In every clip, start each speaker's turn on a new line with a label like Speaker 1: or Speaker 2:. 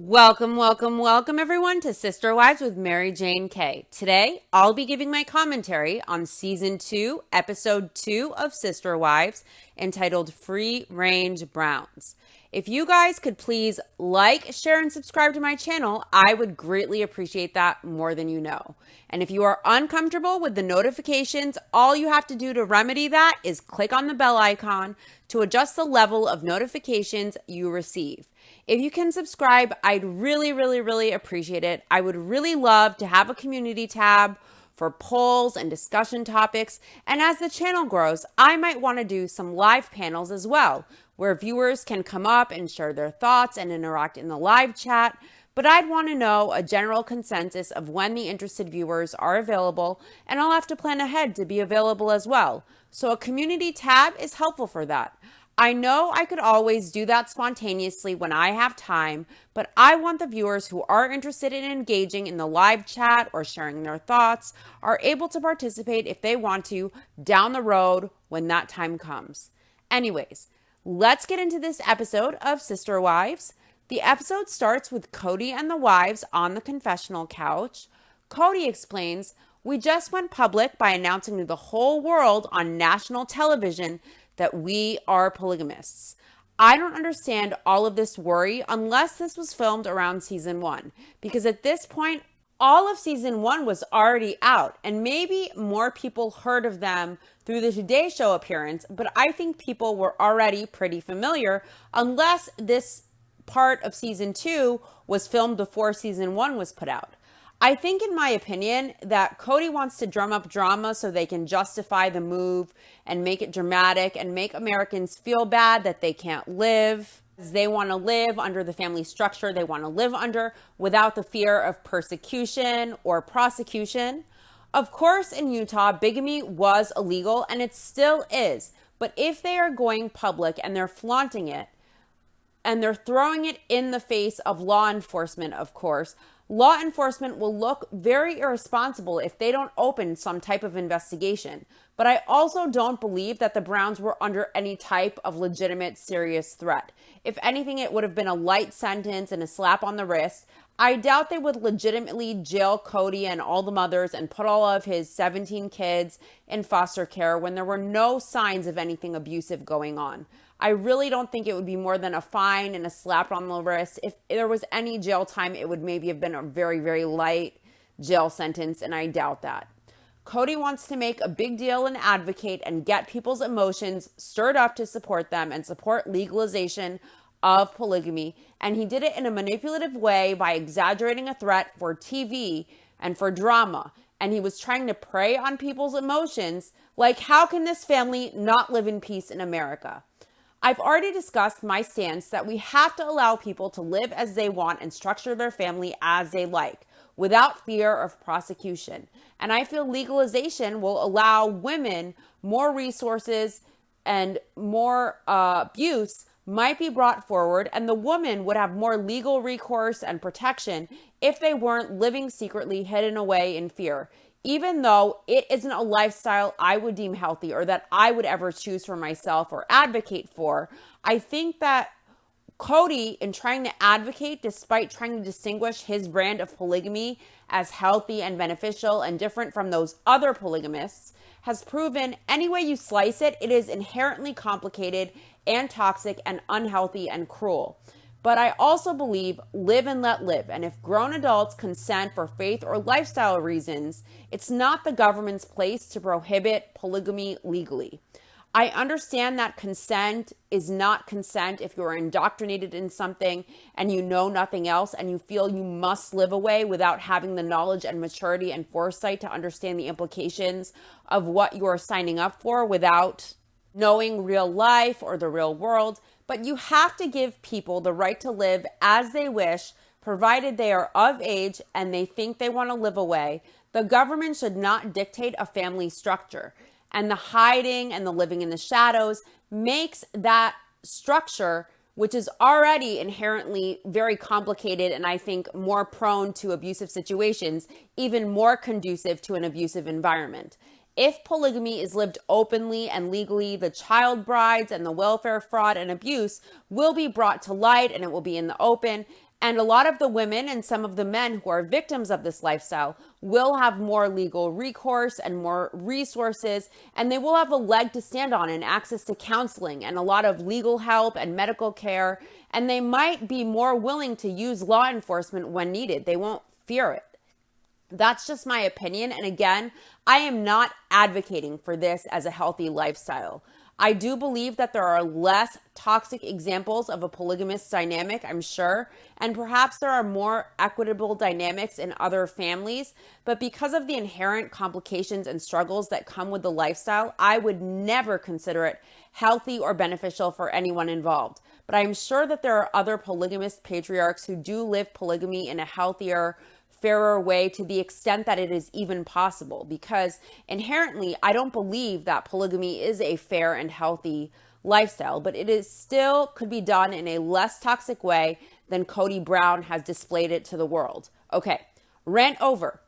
Speaker 1: Welcome, welcome, welcome everyone to Sister Wives with Mary Jane K. Today, I'll be giving my commentary on Season 2, Episode 2 of Sister Wives, entitled Free Range Browns. If you guys could please like, share, and subscribe to my channel, I would greatly appreciate that more than you know. And if you are uncomfortable with the notifications, all you have to do to remedy that is click on the bell icon to adjust the level of notifications you receive. If you can subscribe, I'd really appreciate it. I would really love to have a community tab for polls and discussion topics. And as the channel grows, I might want to do some live panels as well, where viewers can come up and share their thoughts and interact in the live chat. But I'd want to know a general consensus of when the interested viewers are available, and I'll have to plan ahead to be available as well. So a community tab is helpful for that. I know I could always do that spontaneously when I have time, but I want the viewers who are interested in engaging in the live chat or sharing their thoughts are able to participate if they want to down the road when that time comes. Anyways, let's get into this episode of Sister Wives. The episode starts with Cody and the wives on the confessional couch. Cody explains, "We just went public by announcing to the whole world on national television that we are polygamists. I don't understand all of this worry unless this was filmed around season 1, because at this point, all of season 1 was already out, and maybe more people heard of them through the Today Show appearance, but I think people were already pretty familiar unless this part of season 2 was filmed before season 1 was put out. I think, in my opinion, that Cody wants to drum up drama so they can justify the move and make it dramatic and make Americans feel bad that they can't live. They want to live under the family structure they want to live under without the fear of persecution or prosecution. Of course, in Utah, bigamy was illegal and it still is. But if they are going public and they're flaunting it, and they're throwing it in the face of law enforcement, of course, law enforcement will look very irresponsible if they don't open some type of investigation. But I also don't believe that the Browns were under any type of legitimate serious threat. If anything, it would have been a light sentence and a slap on the wrist. I doubt they would legitimately jail Cody and all the mothers and put all of his 17 kids in foster care when there were no signs of anything abusive going on. I really don't think it would be more than a fine and a slap on the wrist. If there was any jail time, it would maybe have been a very light jail sentence, and I doubt that. Cody wants to make a big deal and advocate and get people's emotions stirred up to support them and support legalization of polygamy, and he did it in a manipulative way by exaggerating a threat for TV and for drama, and he was trying to prey on people's emotions, like, how can this family not live in peace in America? I've already discussed my stance that we have to allow people to live as they want and structure their family as they like, without fear of prosecution. And I feel legalization will allow women more resources and more abuse might be brought forward, and the woman would have more legal recourse and protection if they weren't living secretly hidden away in fear. Even though it isn't a lifestyle I would deem healthy or that I would ever choose for myself or advocate for, I think that Cody, in trying to advocate despite trying to distinguish his brand of polygamy as healthy and beneficial and different from those other polygamists, has proven any way you slice it, it is inherently complicated and toxic and unhealthy and cruel. But I also believe live and let live. And if grown adults consent for faith or lifestyle reasons, it's not the government's place to prohibit polygamy legally. I understand that consent is not consent if you're indoctrinated in something and you know nothing else and you feel you must live away without having the knowledge and maturity and foresight to understand the implications of what you are signing up for without knowing real life or the real world. But you have to give people the right to live as they wish, provided they are of age and they think they want to live away. The government should not dictate a family structure. And the hiding and the living in the shadows makes that structure, which is already inherently very complicated and I think more prone to abusive situations, even more conducive to an abusive environment. If polygamy is lived openly and legally, the child brides and the welfare fraud and abuse will be brought to light and it will be in the open. And a lot of the women and some of the men who are victims of this lifestyle will have more legal recourse and more resources, and they will have a leg to stand on and access to counseling and a lot of legal help and medical care. And they might be more willing to use law enforcement when needed. They won't fear it. That's just my opinion. And again, I am not advocating for this as a healthy lifestyle. I do believe that there are less toxic examples of a polygamous dynamic, I'm sure, and perhaps there are more equitable dynamics in other families, but because of the inherent complications and struggles that come with the lifestyle, I would never consider it healthy or beneficial for anyone involved. But I'm sure that there are other polygamous patriarchs who do live polygamy in a healthier, fairer way to the extent that it is even possible, because inherently I don't believe that polygamy is a fair and healthy lifestyle, but it is still could be done in a less toxic way than Cody Brown has displayed it to the world. Okay, rant over.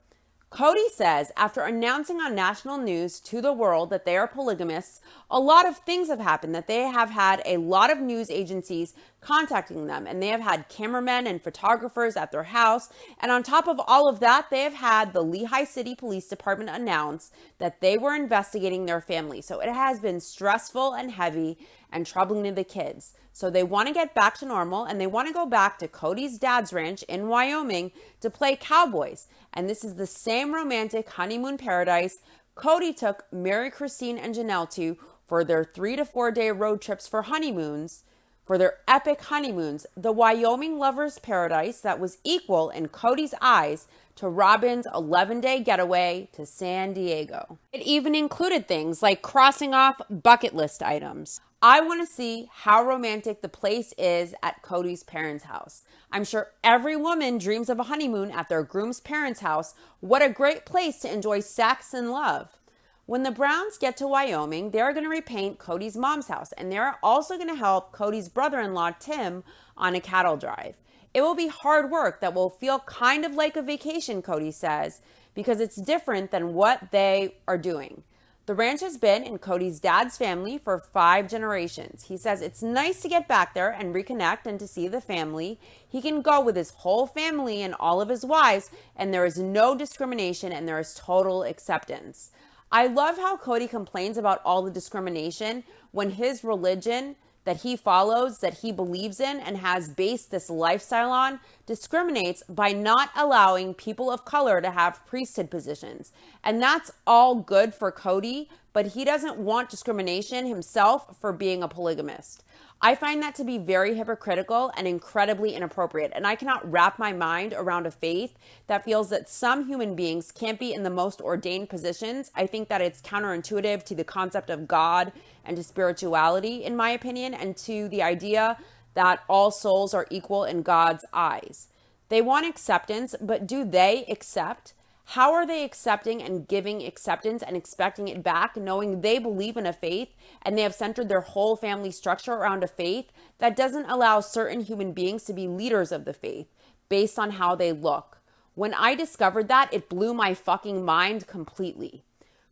Speaker 1: Cody says after announcing on national news to the world that they are polygamists, a lot of things have happened, that they have had a lot of news agencies contacting them, and they have had cameramen and photographers at their house. And on top of all of that, they have had the Lehigh City Police Department announce that they were investigating their family. So it has been stressful and heavy and troubling to the kids. So they want to get back to normal, and they want to go back to Cody's dad's ranch in Wyoming to play cowboys. And this is the same romantic honeymoon paradise Cody took Mary, Christine, and Janelle to for their 3 to 4 day road trips for honeymoons, for their epic honeymoons, the Wyoming lovers paradise that was equal in Cody's eyes to Robin's 11-day getaway to San Diego. It even included things like crossing off bucket list items. I want to see how romantic the place is at Cody's parents' house. I'm sure every woman dreams of a honeymoon at their groom's parents' house. What a great place to enjoy sex and love. When the Browns get to Wyoming, they're going to repaint Cody's mom's house, and they're also going to help Cody's brother-in-law, Tim, on a cattle drive. It will be hard work that will feel kind of like a vacation, Cody says, because it's different than what they are doing. The ranch has been in Cody's dad's family for 5 generations. He says it's nice to get back there and reconnect and to see the family. He can go with his whole family and all of his wives, and there is no discrimination and there is total acceptance. I love how Cody complains about all the discrimination when his religion that he follows, that he believes in and has based this lifestyle on, discriminates by not allowing people of color to have priesthood positions. And that's all good for Cody, but he doesn't want discrimination himself for being a polygamist. I find that to be very hypocritical and incredibly inappropriate, and I cannot wrap my mind around a faith that feels that some human beings can't be in the most ordained positions. I think that it's counterintuitive to the concept of God and to spirituality, in my opinion, and to the idea that all souls are equal in God's eyes. They want acceptance, but do they accept? How are they accepting and giving acceptance and expecting it back, knowing they believe in a faith and they have centered their whole family structure around a faith that doesn't allow certain human beings to be leaders of the faith based on how they look? When I discovered that, it blew my fucking mind completely.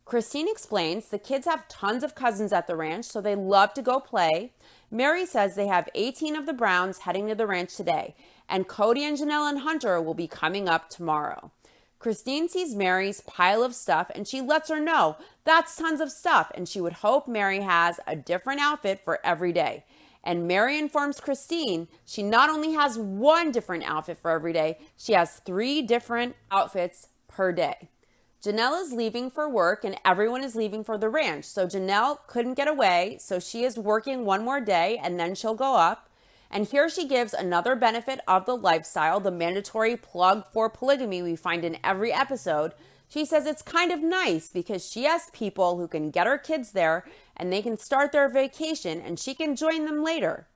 Speaker 1: Christine explains the kids have tons of cousins at the ranch, so they love to go play. Mary says they have 18 of the Browns heading to the ranch today, and Cody and Janelle and Hunter will be coming up tomorrow. Christine sees Mary's pile of stuff and she lets her know that's tons of stuff, and she would hope Mary has a different outfit for every day. And Mary informs Christine she not only has one different outfit for every day, she has 3 different outfits per day. Janelle is leaving for work and everyone is leaving for the ranch. So Janelle couldn't get away, so she is working one more day and then she'll go up. And here she gives another benefit of the lifestyle, the mandatory plug for polygamy we find in every episode. She says it's kind of nice because she has people who can get her kids there and they can start their vacation and she can join them later.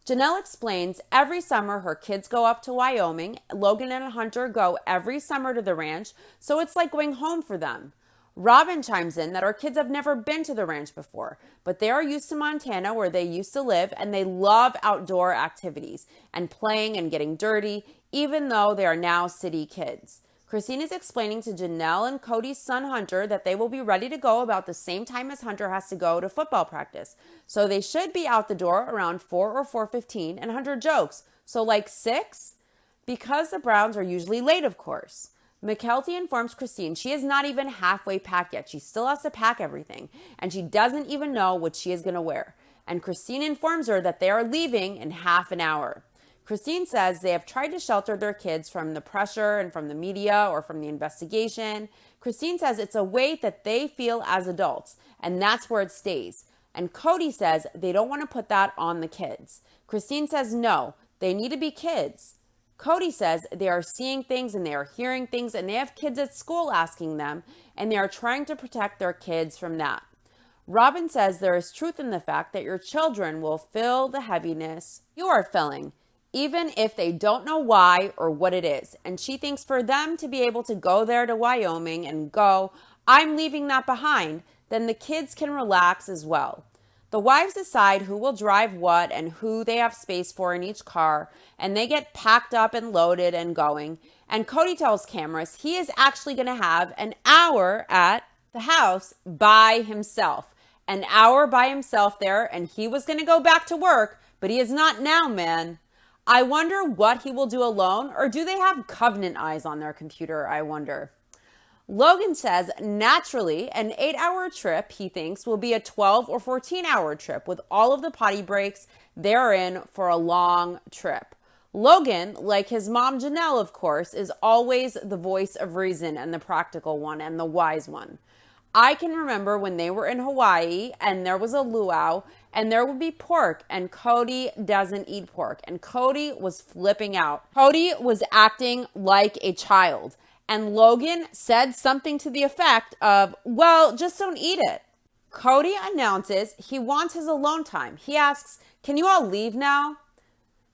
Speaker 1: Janelle explains every summer her kids go up to Wyoming. Logan and Hunter go every summer to the ranch, so it's like going home for them. Robin chimes in that our kids have never been to the ranch before, but they are used to Montana where they used to live and they love outdoor activities and playing and getting dirty, even though they are now city kids. Christine is explaining to Janelle and Cody's son Hunter that they will be ready to go about the same time as Hunter has to go to football practice. So they should be out the door around 4 or 4:15, and Hunter jokes, so like 6? Because the Browns are usually late, of course. Mckelty informs Christine she is not even halfway packed yet. She still has to pack everything, and she doesn't even know what she is going to wear. And Christine informs her that they are leaving in half an hour. Christine says they have tried to shelter their kids from the pressure and from the media or from the investigation. Christine says it's a weight that they feel as adults, and that's where it stays. And Cody says they don't want to put that on the kids. Christine says no, they need to be kids. Cody says they are seeing things and they are hearing things and they have kids at school asking them, and they are trying to protect their kids from that. Robin says there is truth in the fact that your children will feel the heaviness you are feeling, even if they don't know why or what it is. And she thinks for them to be able to go there to Wyoming and go, I'm leaving that behind, then the kids can relax as well. The wives decide who will drive what and who they have space for in each car, and they get packed up and loaded and going. And Cody tells cameras he is actually going to have an hour at the house by himself. An hour by himself there, and he was going to go back to work, but he is not now, man. I wonder what he will do alone, or do they have Covenant eyes on their computer, I wonder. Logan says naturally an 8-hour trip, he thinks, will be a 12 or 14-hour trip with all of the potty breaks they're in for a long trip. Logan, like his mom Janelle, of course, is always the voice of reason and the practical one and the wise one. I can remember when they were in Hawaii and there was a luau and there would be pork and Cody doesn't eat pork and Cody was flipping out. Cody was acting like a child. And Logan said something to the effect of, well, just don't eat it. Cody announces he wants his alone time. He asks, can you all leave now?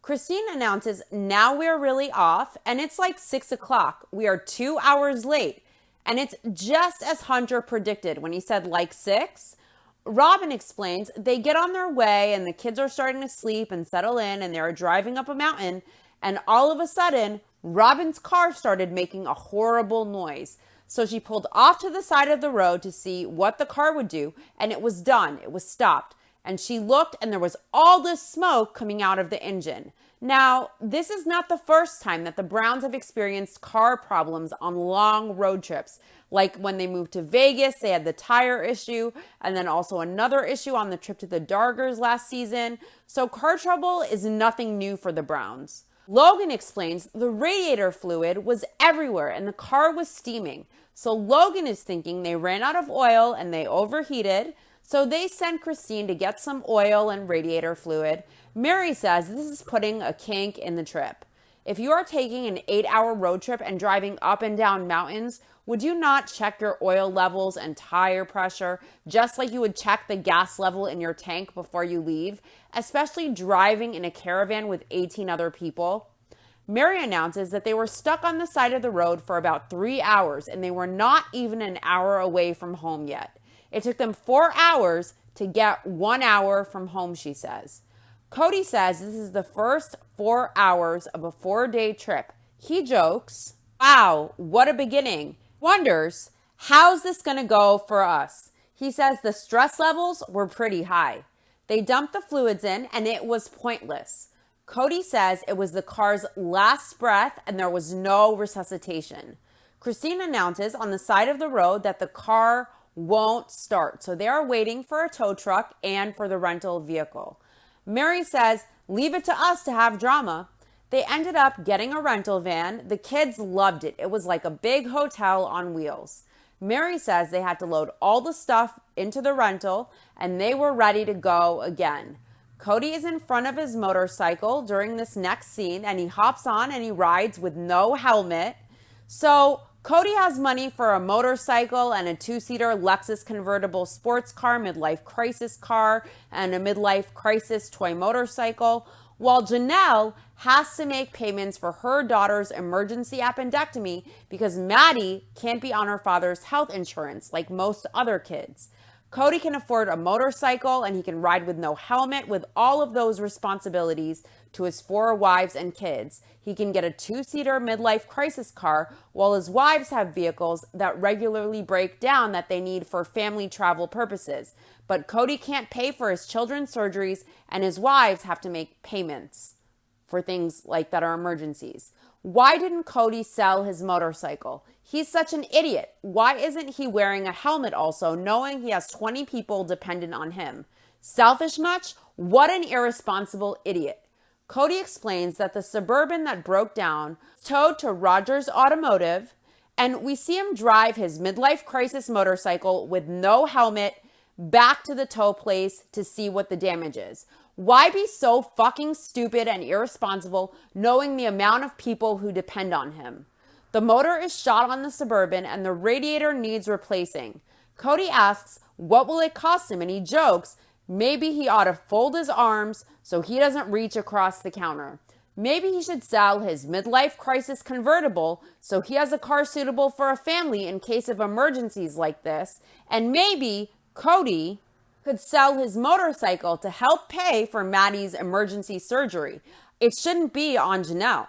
Speaker 1: Christine announces, now we're really off, and it's like 6 o'clock. We are 2 hours late. And it's just as Hunter predicted when he said like 6. Robin explains they get on their way and the kids are starting to sleep and settle in and they're driving up a mountain. And all of a sudden, Robin's car started making a horrible noise. So she pulled off to the side of the road to see what the car would do, and it was done. It was stopped. And she looked, and there was all this smoke coming out of the engine. Now, this is not the first time that the Browns have experienced car problems on long road trips. Like when they moved to Vegas, they had the tire issue, and then also another issue on the trip to the Dargers last season. So car trouble is nothing new for the Browns. Logan explains the radiator fluid was everywhere and the car was steaming. So Logan is thinking they ran out of oil and they overheated. So they sent Christine to get some oil and radiator fluid. Mary says this is putting a kink in the trip. If you are taking an 8-hour road trip and driving up and down mountains, would you not check your oil levels and tire pressure just like you would check the gas level in your tank before you leave, especially driving in a caravan with 18 other people? Mary announces that they were stuck on the side of the road for about 3 hours and they were not even an hour away from home yet. It took them 4 hours to get 1 hour from home, she says. Cody says this is the first 4 hours of a 4-day trip. He jokes, wow, what a beginning. Wonders, how's this going to go for us? He says the stress levels were pretty high. They dumped the fluids in and it was pointless. Cody says it was the car's last breath and there was no resuscitation. Christine announces on the side of the road that the car won't start. So they are waiting for a tow truck and for the rental vehicle. Mary says, leave it to us to have drama. They ended up getting a rental van. The kids loved it. It was like a big hotel on wheels. Mary says they had to load all the stuff into the rental and they were ready to go again. Cody is in front of his motorcycle during this next scene and he hops on and he rides with no helmet. So Cody has money for a motorcycle and a 2-seater Lexus convertible sports car, midlife crisis car, and a midlife crisis toy motorcycle, while Janelle has to make payments for her daughter's emergency appendectomy because Maddie can't be on her father's health insurance like most other kids. Cody can afford a motorcycle and he can ride with no helmet with all of those responsibilities to his 4 wives and kids. He can get a 2-seater midlife crisis car while his wives have vehicles that regularly break down that they need for family travel purposes. But Cody can't pay for his children's surgeries and his wives have to make payments for things like that are emergencies. Why didn't Cody sell his motorcycle? He's such an idiot. Why isn't he wearing a helmet also, knowing he has 20 people dependent on him? Selfish much? What an irresponsible idiot. Cody explains that the Suburban that broke down was towed to Rogers Automotive, and we see him drive his midlife crisis motorcycle with no helmet back to the tow place to see what the damage is. Why be so fucking stupid and irresponsible knowing the amount of people who depend on him? The motor is shot on the Suburban and the radiator needs replacing. Cody asks, what will it cost him? And he jokes, maybe he ought to fold his arms so he doesn't reach across the counter. Maybe he should sell his midlife crisis convertible so he has a car suitable for a family in case of emergencies like this. And maybe Cody could sell his motorcycle to help pay for Maddie's emergency surgery. It shouldn't be on Janelle.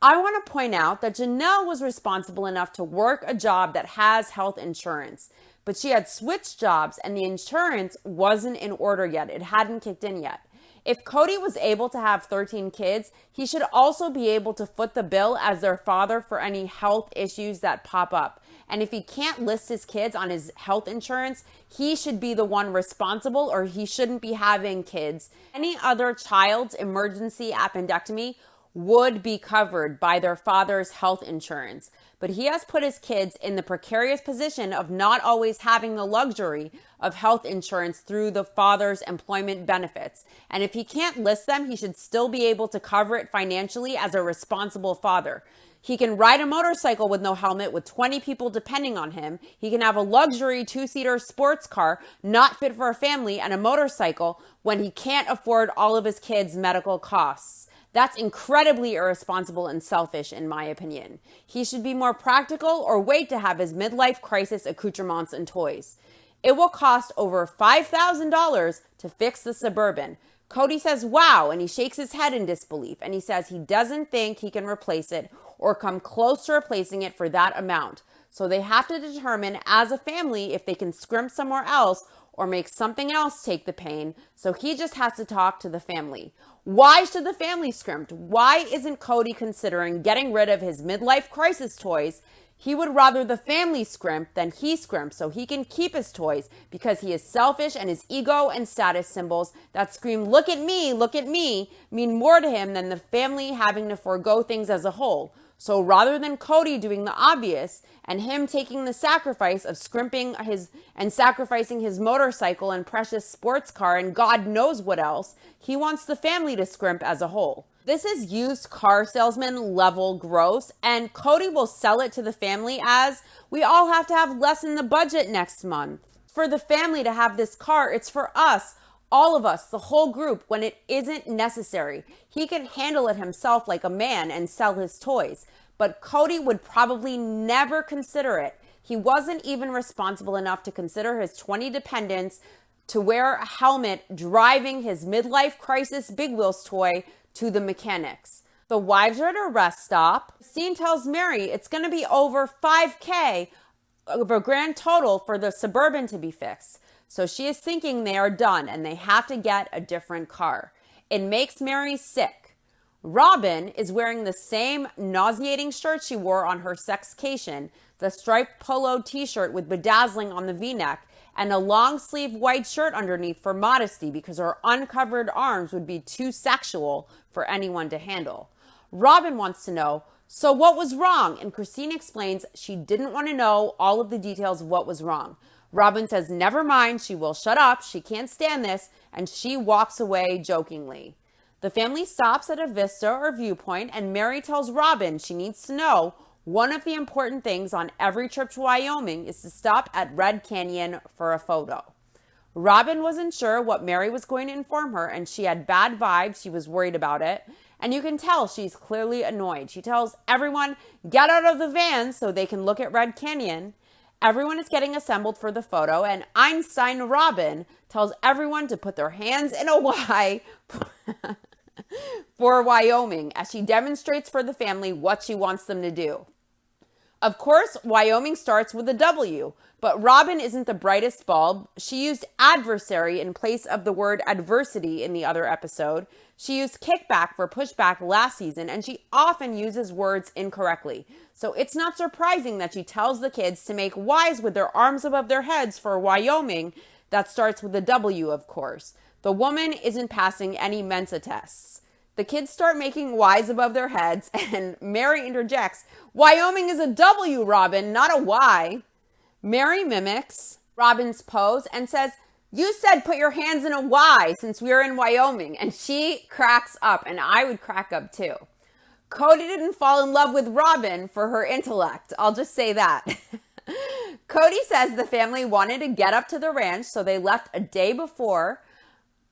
Speaker 1: I want to point out that Janelle was responsible enough to work a job that has health insurance, but she had switched jobs and the insurance wasn't in order yet. It hadn't kicked in yet. If Cody was able to have 13 kids, he should also be able to foot the bill as their father for any health issues that pop up. And if he can't list his kids on his health insurance, he should be the one responsible, or he shouldn't be having kids. Any other child's emergency appendectomy would be covered by their father's health insurance. But he has put his kids in the precarious position of not always having the luxury of health insurance through the father's employment benefits. And if he can't list them, he should still be able to cover it financially as a responsible father. He can ride a motorcycle with no helmet with 20 people depending on him. He can have a luxury 2-seater sports car not fit for a family and a motorcycle when he can't afford all of his kids' medical costs. That's incredibly irresponsible and selfish, in my opinion. He should be more practical or wait to have his midlife crisis accoutrements and toys. It will cost over $5,000 to fix the Suburban. Cody says, wow, and he shakes his head in disbelief, and he says he doesn't think he can replace it or come close to replacing it for that amount. So they have to determine as a family if they can scrimp somewhere else or make something else take the pain. So he just has to talk to the family. Why should the family scrimp? Why isn't Cody considering getting rid of his midlife crisis toys? He would rather the family scrimp than he scrimp so he can keep his toys because he is selfish and his ego and status symbols that scream, look at me, mean more to him than the family having to forego things as a whole. So rather than Cody doing the obvious and him taking the sacrifice of scrimping and sacrificing his motorcycle and precious sports car and God knows what else, he wants the family to scrimp as a whole. This is used car salesman level gross, and Cody will sell it to the family as we all have to have less in the budget next month. For the family to have this car, it's for us. All of us, the whole group, when it isn't necessary. He can handle it himself like a man and sell his toys. But Cody would probably never consider it. He wasn't even responsible enough to consider his 20 dependents to wear a helmet driving his midlife crisis Big Wheels toy to the mechanics. The wives are at a rest stop. Christine tells Mary it's going to be over $5,000 of a grand total for the Suburban to be fixed. So she is thinking they are done and they have to get a different car. It makes Mary sick. Robin is wearing the same nauseating shirt she wore on her sexcation, the striped polo t-shirt with bedazzling on the v-neck, and a long sleeve white shirt underneath for modesty because her uncovered arms would be too sexual for anyone to handle. Robin wants to know, so what was wrong? And Christine explains she didn't want to know all of the details of what was wrong. Robin says, never mind, she will shut up, she can't stand this, and she walks away jokingly. The family stops at a vista or viewpoint, and Mary tells Robin she needs to know one of the important things on every trip to Wyoming is to stop at Red Canyon for a photo. Robin wasn't sure what Mary was going to inform her, and she had bad vibes, she was worried about it, and you can tell she's clearly annoyed. She tells everyone, get out of the van so they can look at Red Canyon. Everyone is getting assembled for the photo, and Einstein Robin tells everyone to put their hands in a Y for Wyoming as she demonstrates for the family what she wants them to do. Of course, Wyoming starts with a W, but Robin isn't the brightest bulb. She used adversary in place of the word adversity in the other episode. She used kickback for pushback last season, and she often uses words incorrectly. So it's not surprising that she tells the kids to make Ys with their arms above their heads for Wyoming. That starts with a W, of course. The woman isn't passing any Mensa tests. The kids start making Ys above their heads, and Mary interjects, Wyoming is a W, Robin, not a Y. Mary mimics Robin's pose and says, you said put your hands in a Y since we are in Wyoming. And she cracks up, and I would crack up too. Cody didn't fall in love with Robin for her intellect. I'll just say that. Cody says the family wanted to get up to the ranch, so they left a day before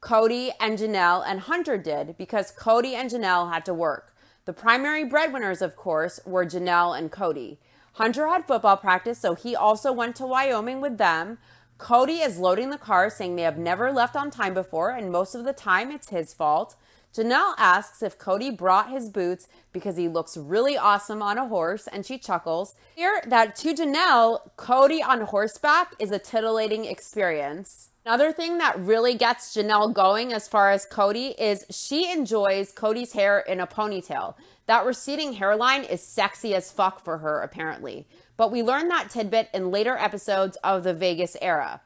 Speaker 1: Cody and Janelle and Hunter did because Cody and Janelle had to work. The primary breadwinners, of course, were Janelle and Cody. Hunter had football practice, so he also went to Wyoming with them. Cody is loading the car, saying they have never left on time before, and most of the time it's his fault. Janelle asks if Cody brought his boots because he looks really awesome on a horse, and she chuckles. Here, that to Janelle, Cody on horseback is a titillating experience. Another thing that really gets Janelle going as far as Cody is she enjoys Cody's hair in a ponytail. That receding hairline is sexy as fuck for her, apparently. But we learned that tidbit in later episodes of the Vegas era.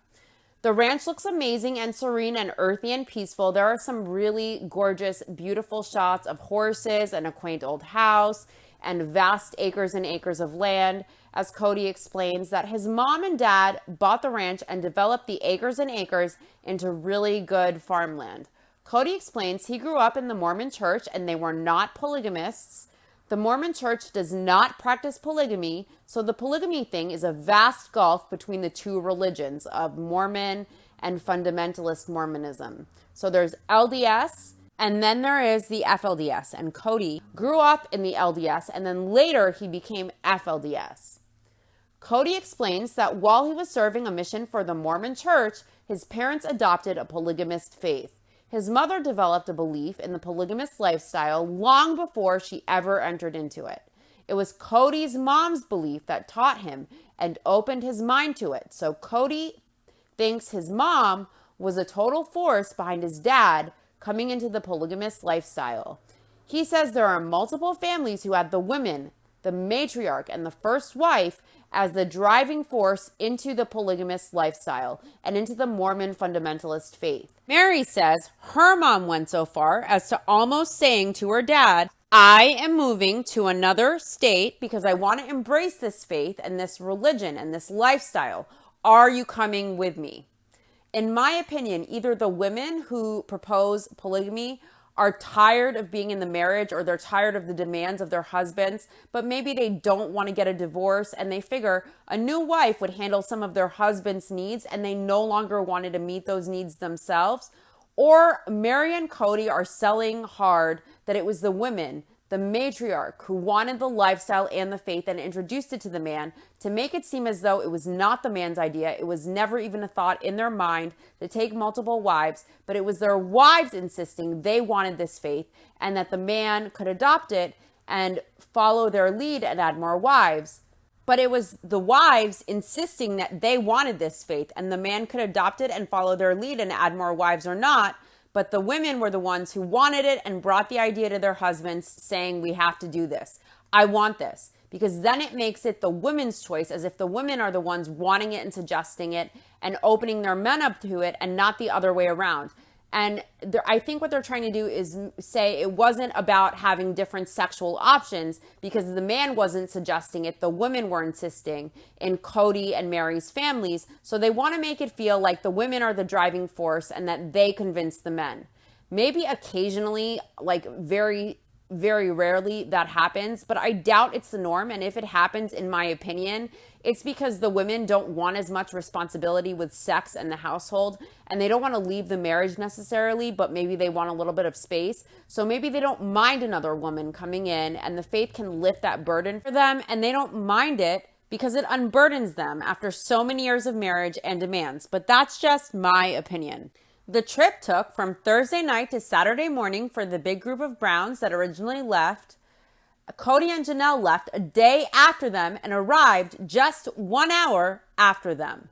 Speaker 1: The ranch looks amazing and serene and earthy and peaceful. There are some really gorgeous, beautiful shots of horses and a quaint old house and vast acres and acres of land, as Cody explains that his mom and dad bought the ranch and developed the acres and acres into really good farmland. Cody explains he grew up in the Mormon church and they were not polygamists. The Mormon church does not practice polygamy, so the polygamy thing is a vast gulf between the two religions of Mormon and fundamentalist Mormonism. So there's LDS, and then there is the FLDS, and Cody grew up in the LDS, and then later he became FLDS. Cody explains that while he was serving a mission for the Mormon church, his parents adopted a polygamist faith. His mother developed a belief in the polygamous lifestyle long before she ever entered into it. It was Cody's mom's belief that taught him and opened his mind to it. So Cody thinks his mom was a total force behind his dad coming into the polygamous lifestyle. He says there are multiple families who had the women, the matriarch, and the first wife as the driving force into the polygamous lifestyle and into the Mormon fundamentalist faith. Mary says her mom went so far as to almost saying to her dad, I am moving to another state because I want to embrace this faith and this religion and this lifestyle. Are you coming with me? In my opinion, either the women who propose polygamy are tired of being in the marriage or they're tired of the demands of their husbands, but maybe they don't want to get a divorce and they figure a new wife would handle some of their husband's needs and they no longer wanted to meet those needs themselves. Or Mary and Cody are selling hard that it was the women, the matriarch, who wanted the lifestyle and the faith and introduced it to the man to make it seem as though it was not the man's idea. It was never even a thought in their mind to take multiple wives, but it was their wives insisting they wanted this faith and that the man could adopt it and follow their lead and add more wives. But it was the wives insisting that they wanted this faith and the man could adopt it and follow their lead and add more wives or not. But the women were the ones who wanted it and brought the idea to their husbands saying, we have to do this. I want this. Because then it makes it the women's choice, as if the women are the ones wanting it and suggesting it and opening their men up to it and not the other way around. And I think what they're trying to do is say it wasn't about having different sexual options because the man wasn't suggesting it. The women were insisting in Cody and Mary's families. So they want to make it feel like the women are the driving force and that they convince the men. Maybe occasionally, like very rarely that happens, but I doubt it's the norm. And if it happens, in my opinion, it's because the women don't want as much responsibility with sex and the household, and they don't want to leave the marriage necessarily, but maybe they want a little bit of space. So maybe they don't mind another woman coming in, and the faith can lift that burden for them, and they don't mind it because it unburdens them after so many years of marriage and demands. But that's just my opinion. The trip took from Thursday night to Saturday morning for the big group of Browns that originally left. Cody and Janelle left a day after them and arrived just 1 hour after them.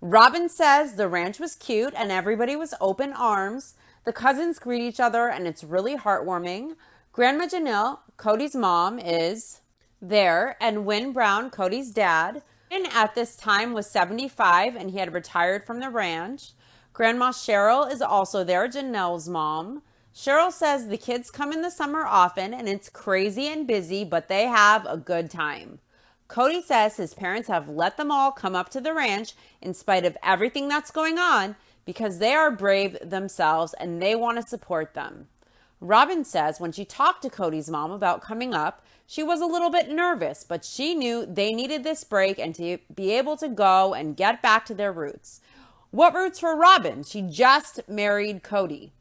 Speaker 1: Robin says the ranch was cute and everybody was open arms. The cousins greet each other and it's really heartwarming. Grandma Janelle, Cody's mom, is there, and Wynn Brown, Cody's dad. Wynn at this time was 75 and he had retired from the ranch. Grandma Cheryl is also there, Janelle's mom. Cheryl says the kids come in the summer often and it's crazy and busy, but they have a good time. Cody says his parents have let them all come up to the ranch in spite of everything that's going on because they are brave themselves and they want to support them. Robin says when she talked to Cody's mom about coming up, she was a little bit nervous, but she knew they needed this break and to be able to go and get back to their roots. What roots for Robin? She just married Cody.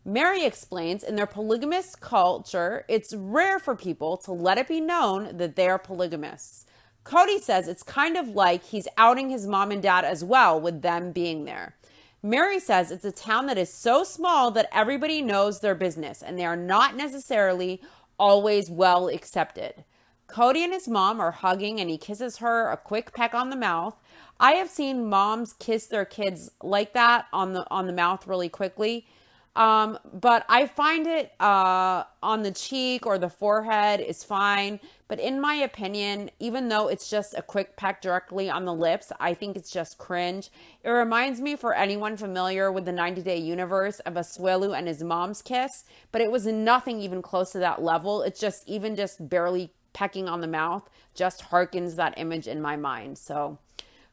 Speaker 1: Mary explains in their polygamous culture, it's rare for people to let it be known that they are polygamists. Cody says it's kind of like he's outing his mom and dad as well with them being there. Mary says it's a town that is so small that everybody knows their business and they are not necessarily always well accepted. Cody and his mom are hugging and he kisses her a quick peck on the mouth. I have seen moms kiss their kids like that on the mouth really quickly. But I find it on the cheek or the forehead is fine. But in my opinion, even though it's just a quick peck directly on the lips, I think it's just cringe. It reminds me, for anyone familiar with the 90-Day Universe, of Asuelu and his mom's kiss. But it was nothing even close to that level. It's just even just barely pecking on the mouth just harkens that image in my mind. So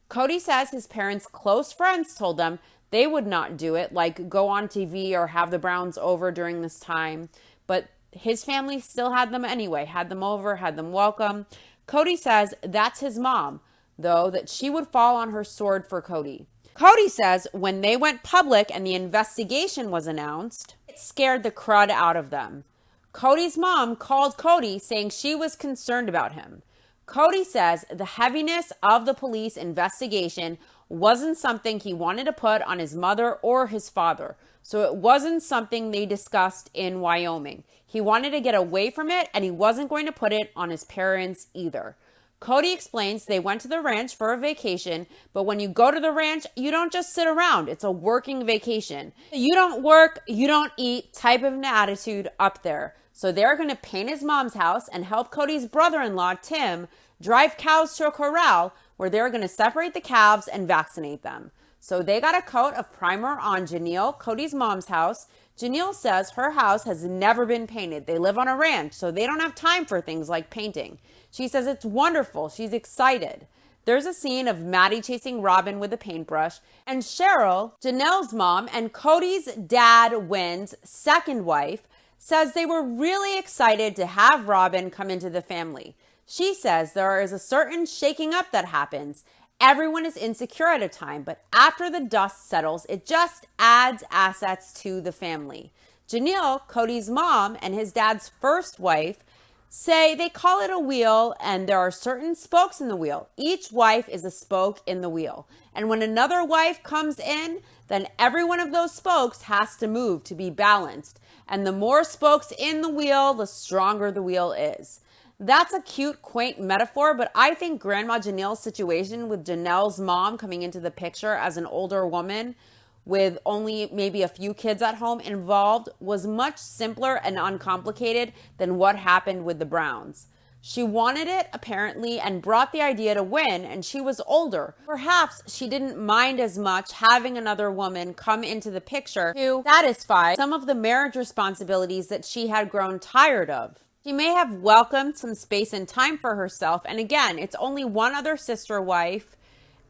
Speaker 1: Cody says his parents' close friends told them they would not do it, like go on TV or have the Browns over during this time. But his family still had them anyway, had them over, had them welcome. Cody says that's his mom, though, that she would fall on her sword for Cody. Cody says when they went public and the investigation was announced, it scared the crud out of them. Cody's mom called Cody saying she was concerned about him. Cody says the heaviness of the police investigation wasn't something he wanted to put on his mother or his father. So it wasn't something they discussed in Wyoming. He wanted to get away from it and he wasn't going to put it on his parents either. Cody explains they went to the ranch for a vacation, but when you go to the ranch, you don't just sit around. It's a working vacation. You don't work, you don't eat type of an attitude up there. So they're going to paint his mom's house and help Cody's brother-in-law, Tim, drive cows to a corral where they're going to separate the calves and vaccinate them. So they got a coat of primer on Janelle, Cody's mom's house. Janelle says her house has never been painted. They live on a ranch, so they don't have time for things like painting. She says it's wonderful. She's excited. There's a scene of Maddie chasing Robin with a paintbrush, and Cheryl, Janelle's mom, and Cody's dad, Wynn's second wife, says they were really excited to have Robin come into the family. She says there is a certain shaking up that happens. Everyone is insecure at a time, but after the dust settles, it just adds assets to the family. Janelle, Cody's mom, and his dad's first wife say they call it a wheel and there are certain spokes in the wheel. Each wife is a spoke in the wheel. And when another wife comes in, then every one of those spokes has to move to be balanced. And the more spokes in the wheel, the stronger the wheel is. That's a cute, quaint metaphor, but I think Grandma Janelle's situation with Janelle's mom coming into the picture as an older woman with only maybe a few kids at home involved was much simpler and uncomplicated than what happened with the Browns. She wanted it, apparently, and brought the idea to Wynn, and she was older. Perhaps she didn't mind as much having another woman come into the picture to satisfy some of the marriage responsibilities that she had grown tired of. She may have welcomed some space and time for herself, and again, it's only one other sister wife,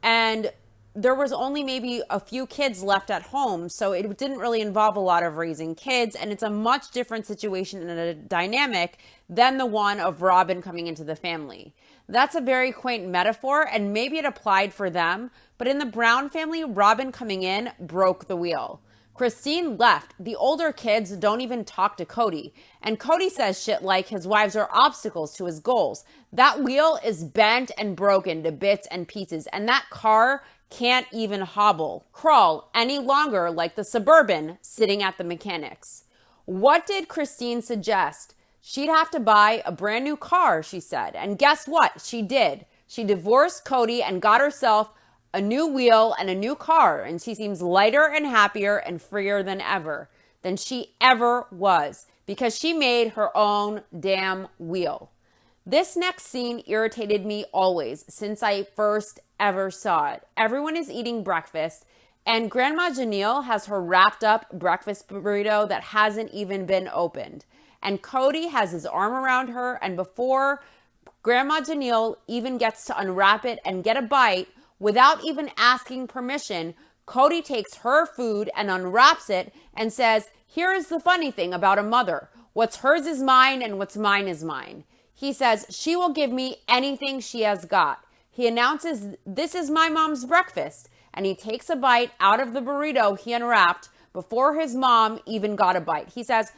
Speaker 1: and there was only maybe a few kids left at home, so it didn't really involve a lot of raising kids, and it's a much different situation and a dynamic than the one of Robin coming into the family. That's a very quaint metaphor, and maybe it applied for them, but in the Brown family, Robin coming in broke the wheel. Christine left. The older kids don't even talk to Cody, and Cody says shit like his wives are obstacles to his goals. That wheel is bent and broken to bits and pieces, and that car can't even crawl any longer like the Suburban sitting at the mechanics. What did Christine suggest? She'd have to buy a brand new car, she said. And guess what? She did. She divorced Cody and got herself a new wheel and a new car. And she seems lighter and happier and freer than she ever was, because she made her own damn wheel. This next scene irritated me always since I first ever saw it. Everyone is eating breakfast, and Grandma Janelle has her wrapped up breakfast burrito that hasn't even been opened. And Cody has his arm around her, and before Grandma Janelle even gets to unwrap it and get a bite, without even asking permission, Cody takes her food and unwraps it and says, "Here is the funny thing about a mother. What's hers is mine and what's mine is mine." He says, "She will give me anything she has got." He announces, "This is my mom's breakfast." And he takes a bite out of the burrito he unwrapped before his mom even got a bite. He says,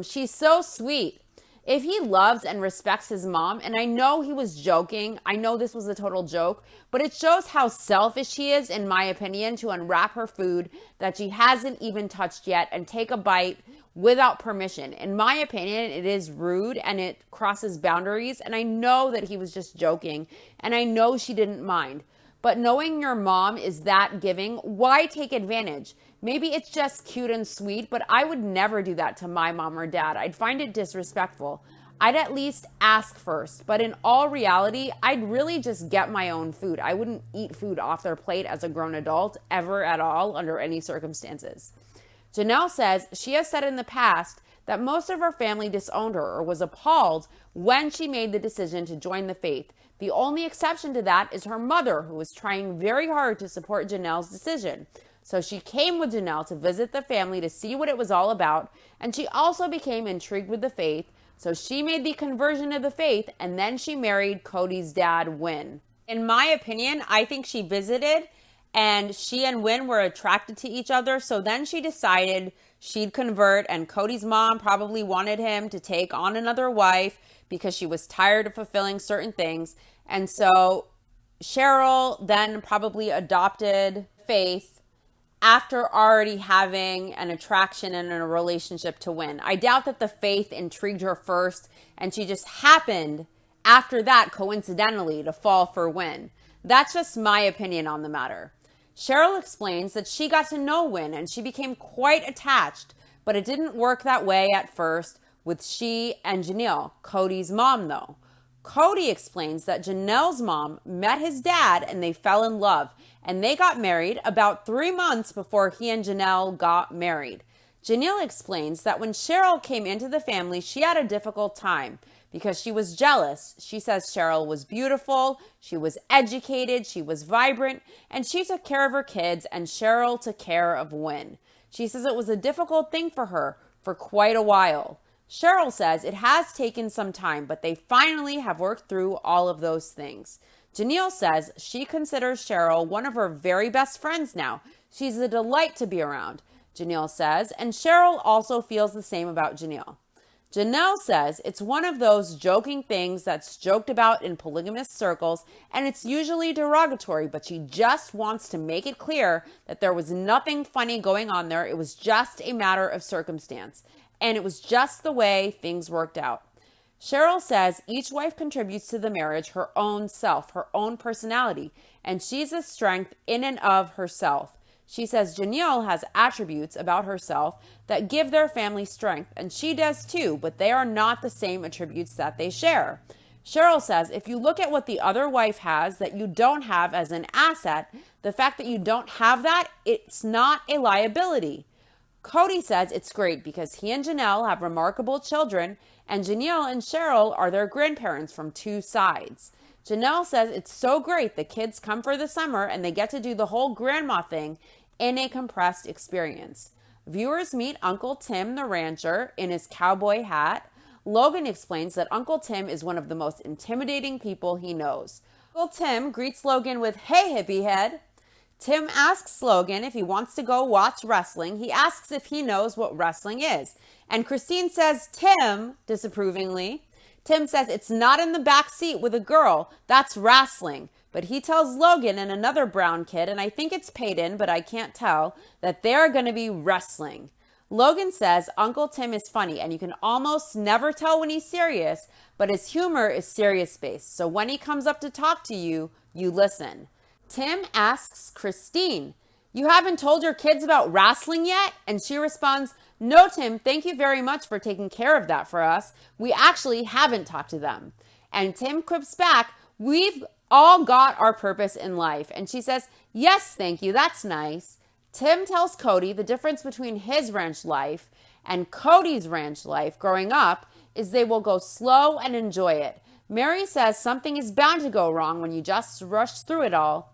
Speaker 1: "She's so sweet." If he loves and respects his mom, and I know he was joking, I know this was a total joke, but it shows how selfish he is, in my opinion, to unwrap her food that she hasn't even touched yet and take a bite without permission. In my opinion, it is rude and it crosses boundaries, and I know that he was just joking, and I know she didn't mind. But knowing your mom is that giving, why take advantage? Maybe it's just cute and sweet, but I would never do that to my mom or dad. I'd find it disrespectful. I'd at least ask first. But in all reality, I'd really just get my own food. I wouldn't eat food off their plate as a grown adult, ever at all, under any circumstances. Janelle says she has said in the past that most of her family disowned her or was appalled when she made the decision to join the faith. The only exception to that is her mother, who was trying very hard to support Janelle's decision. So she came with Janelle to visit the family to see what it was all about, and she also became intrigued with the faith, so she made the conversion of the faith, and then she married Cody's dad, Wynn. In my opinion, I think she visited, and she and Wynn were attracted to each other, so then she decided she'd convert, and Cody's mom probably wanted him to take on another wife because she was tired of fulfilling certain things, and so Cheryl then probably adopted Faith after already having an attraction and a relationship to Wynn. I doubt that the faith intrigued her first, and she just happened after that, coincidentally, to fall for Wynn. That's just my opinion on the matter. Cheryl explains that she got to know Wynn and she became quite attached, but it didn't work that way at first with she and Janelle, Cody's mom, though. Cody explains that Janelle's mom met his dad and they fell in love, and they got married about 3 months before he and Janelle got married. Janelle explains that when Cheryl came into the family, she had a difficult time because she was jealous. She says Cheryl was beautiful, she was educated, she was vibrant, and she took care of her kids, and Cheryl took care of Wynn. She says it was a difficult thing for her for quite a while. Cheryl says it has taken some time, but they finally have worked through all of those things. Janelle says she considers Cheryl one of her very best friends now. She's a delight to be around, Janelle says, and Cheryl also feels the same about Janelle. Janelle says it's one of those joking things that's joked about in polygamous circles, and it's usually derogatory, but she just wants to make it clear that there was nothing funny going on there. It was just a matter of circumstance, and it was just the way things worked out. Cheryl says each wife contributes to the marriage her own self, her own personality, and she's a strength in and of herself. She says Janelle has attributes about herself that give their family strength, and she does too, but they are not the same attributes that they share. Cheryl says if you look at what the other wife has that you don't have as an asset, the fact that you don't have that, it's not a liability. Cody says it's great because he and Janelle have remarkable children, and Janelle and Cheryl are their grandparents from 2 sides. Janelle says it's so great the kids come for the summer and they get to do the whole grandma thing in a compressed experience. Viewers meet Uncle Tim the rancher in his cowboy hat. Logan explains that Uncle Tim is one of the most intimidating people he knows. Uncle Tim greets Logan with, "Hey, hippie head." Tim asks Logan if he wants to go watch wrestling. He asks if he knows what wrestling is. And Christine says, Tim, disapprovingly. Tim says it's not in the back seat with a girl. That's wrestling. But he tells Logan and another brown kid, and I think it's Peyton, but I can't tell, that they're going to be wrestling. Logan says Uncle Tim is funny and you can almost never tell when he's serious, but his humor is serious-based. So when he comes up to talk to you, you listen. Tim asks Christine, "You haven't told your kids about wrestling yet?" And she responds, "No, Tim, thank you very much for taking care of that for us. We actually haven't talked to them." And Tim quips back, "We've all got our purpose in life." And she says, "Yes, thank you. That's nice." Tim tells Cody the difference between his ranch life and Cody's ranch life growing up is they will go slow and enjoy it. Mary says something is bound to go wrong when you just rush through it all.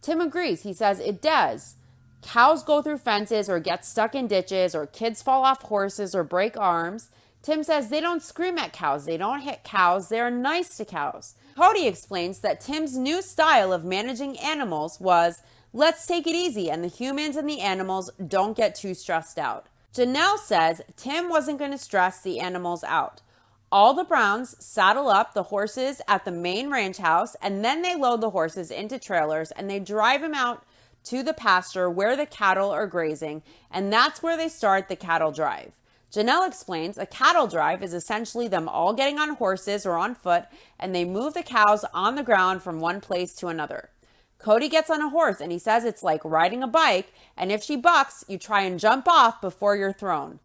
Speaker 1: Tim agrees. He says it does. Cows go through fences or get stuck in ditches or kids fall off horses or break arms. Tim says they don't scream at cows. They don't hit cows. They're nice to cows. Cody explains that Tim's new style of managing animals was, let's take it easy and the humans and the animals don't get too stressed out. Janelle says Tim wasn't going to stress the animals out. All the Browns saddle up the horses at the main ranch house and then they load the horses into trailers and they drive them out to the pasture where the cattle are grazing, and that's where they start the cattle drive. Janelle explains a cattle drive is essentially them all getting on horses or on foot and they move the cows on the ground from one place to another. Cody gets on a horse and he says it's like riding a bike, and if she bucks, you try and jump off before you're thrown.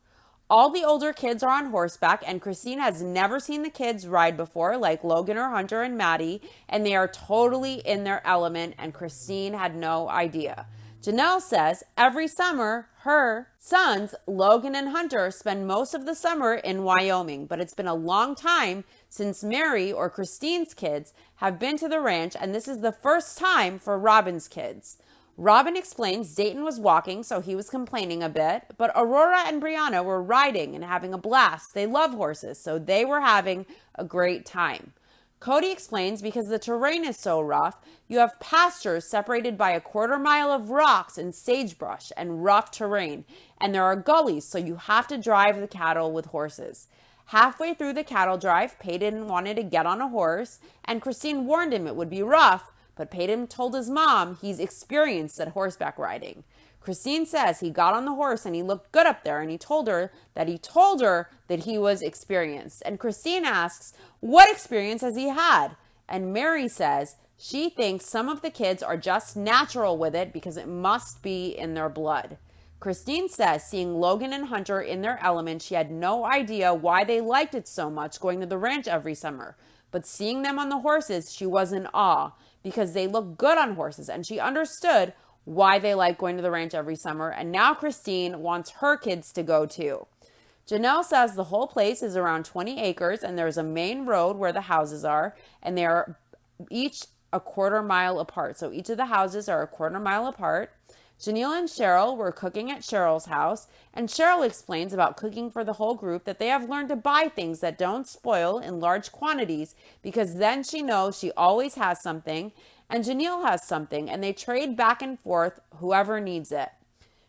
Speaker 1: All the older kids are on horseback and Christine has never seen the kids ride before, like Logan or Hunter and Maddie, and they are totally in their element and Christine had no idea. Janelle says every summer, her sons, Logan and Hunter, spend most of the summer in Wyoming, but it's been a long time since Mary or Christine's kids have been to the ranch, and this is the first time for Robin's kids. Robin explains Dayton was walking, so he was complaining a bit, but Aurora and Brianna were riding and having a blast. They love horses, so they were having a great time. Cody explains because the terrain is so rough, you have pastures separated by a 1/4 mile of rocks and sagebrush and rough terrain, and there are gullies, so you have to drive the cattle with horses. Halfway through the cattle drive, Peyton wanted to get on a horse, and Christine warned him it would be rough, but Peyton told his mom he's experienced at horseback riding. Christine says he got on the horse and he looked good up there, and he told her that he was experienced. And Christine asks, what experience has he had? And Mary says she thinks some of the kids are just natural with it because it must be in their blood. Christine says seeing Logan and Hunter in their element, she had no idea why they liked it so much going to the ranch every summer. But seeing them on the horses, she was in awe because they look good on horses, and she understood why they like going to the ranch every summer, and now Christine wants her kids to go too. Janelle says the whole place is around 20 acres and there's a main road where the houses are, and they are each a 1/4 mile apart. So each of the houses are a 1/4 mile apart. Janelle and Cheryl were cooking at Cheryl's house, and Cheryl explains about cooking for the whole group that they have learned to buy things that don't spoil in large quantities because then she knows she always has something and Janelle has something, and they trade back and forth whoever needs it.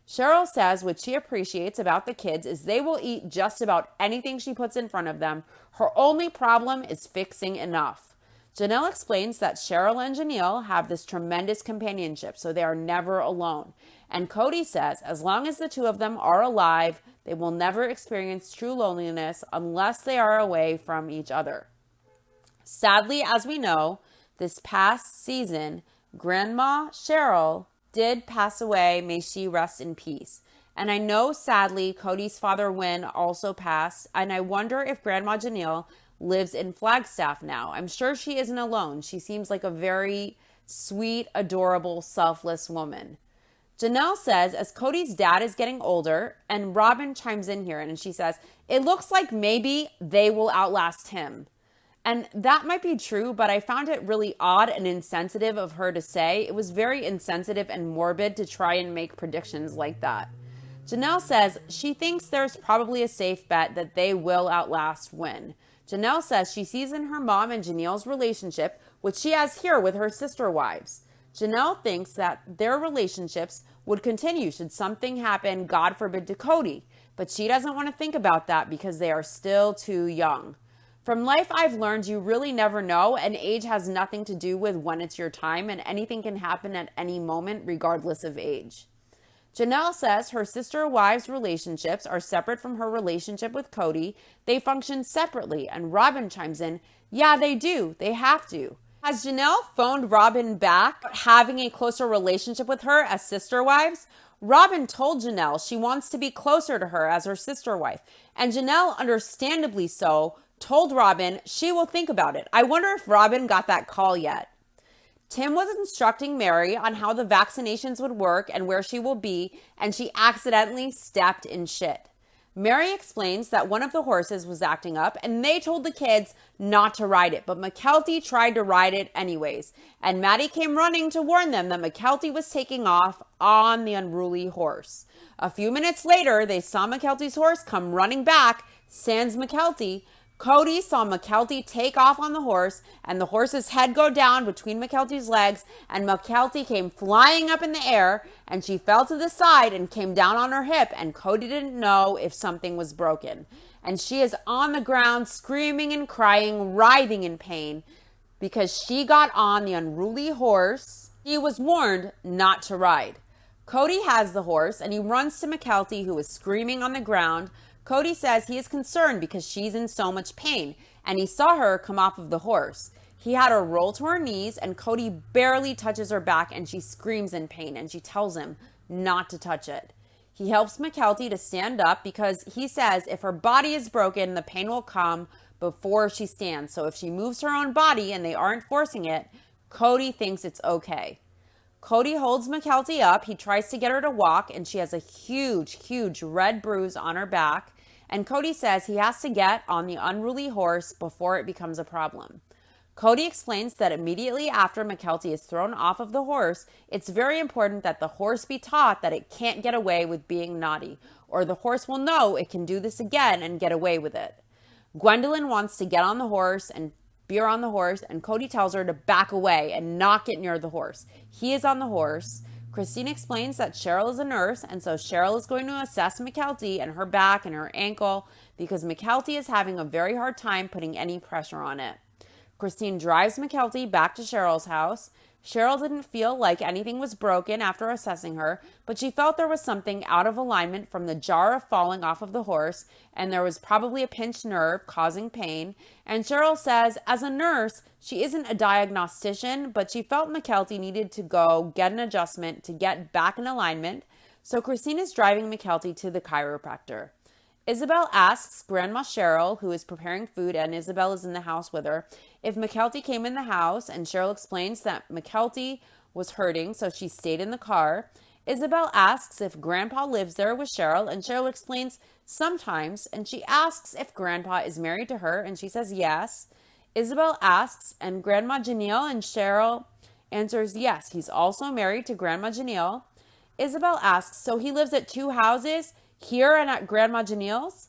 Speaker 1: Cheryl says what she appreciates about the kids is they will eat just about anything she puts in front of them. Her only problem is fixing enough. Janelle explains that Cheryl and Janelle have this tremendous companionship, so they are never alone. And Cody says as long as the two of them are alive, they will never experience true loneliness unless they are away from each other. Sadly, as we know, this past season, Grandma Cheryl did pass away. May she rest in peace. And I know, sadly, Cody's father, Wynn, also passed. And I wonder if Grandma Janelle lives in Flagstaff now. I'm sure she isn't alone. She seems like a very sweet, adorable, selfless woman. Janelle says, as Cody's dad is getting older, and Robin chimes in here, and she says, it looks like maybe they will outlast him. And that might be true, but I found it really odd and insensitive of her to say. It was very insensitive and morbid to try and make predictions like that. Janelle says she thinks there's probably a safe bet that they will outlast Wynn. Janelle says she sees in her mom and Janelle's relationship, which she has here with her sister wives. Janelle thinks that their relationships would continue should something happen, God forbid, to Cody. But she doesn't want to think about that because they are still too young. From life, I've learned you really never know, and age has nothing to do with when it's your time, and anything can happen at any moment, regardless of age. Janelle says her sister-wives' relationships are separate from her relationship with Cody. They function separately, and Robin chimes in, yeah, they do. They have to. Has Janelle phoned Robin back, having a closer relationship with her as sister wives? Robin told Janelle she wants to be closer to her as her sister wife, and Janelle, understandably so, told Robin she will think about it. I wonder if Robin got that call yet. Tim was instructing Mary on how the vaccinations would work and where she will be, and she accidentally stepped in shit. Mary explains that one of the horses was acting up and they told the kids not to ride it, but Mckelty tried to ride it anyways. And Maddie came running to warn them that Mckelty was taking off on the unruly horse. A few minutes later, they saw Mckelty's horse come running back, sans Mckelty. Cody saw Mckelty take off on the horse and the horse's head go down between Mckelty's legs, and Mckelty came flying up in the air and she fell to the side and came down on her hip, and Cody didn't know if something was broken. And she is on the ground screaming and crying, writhing in pain because she got on the unruly horse he was warned not to ride. Cody has the horse and he runs to Mckelty, who is screaming on the ground. Cody says he is concerned because she's in so much pain, and he saw her come off of the horse. He had her roll to her knees, and Cody barely touches her back, and she screams in pain, and she tells him not to touch it. He helps Mckelty to stand up because he says if her body is broken, the pain will come before she stands. So if she moves her own body and they aren't forcing it, Cody thinks it's okay. Cody holds Mckelty up. He tries to get her to walk, and she has a huge red bruise on her back. And Cody says he has to get on the unruly horse before it becomes a problem. Cody explains that immediately after Mckelty is thrown off of the horse, it's very important that the horse be taught that it can't get away with being naughty, or the horse will know it can do this again and get away with it. Gwendolyn wants to get on the horse and be on the horse, and Cody tells her to back away and not get near the horse. He is on the horse. Christine explains that Cheryl is a nurse, and so Cheryl is going to assess Mckelty and her back and her ankle because Mckelty is having a very hard time putting any pressure on it. Christine drives Mckelty back to Cheryl's house. Cheryl didn't feel like anything was broken after assessing her, but she felt there was something out of alignment from the jar of falling off of the horse, and there was probably a pinched nerve causing pain. And Cheryl says, as a nurse, she isn't a diagnostician, but she felt Mckelty needed to go get an adjustment to get back in alignment. So Christine is driving Mckelty to the chiropractor. Isabel asks Grandma Cheryl, who is preparing food, and Isabel is in the house with her, if Mckelty came in the house, and Cheryl explains that Mckelty was hurting, so she stayed in the car. Isabel asks if Grandpa lives there with Cheryl, and Cheryl explains sometimes, and she asks if Grandpa is married to her, and she says yes. Isabel asks, and Grandma Janelle, and Cheryl answers yes, he's also married to Grandma Janelle. Isabel asks, so he lives at 2 houses, here and at Grandma Janelle's?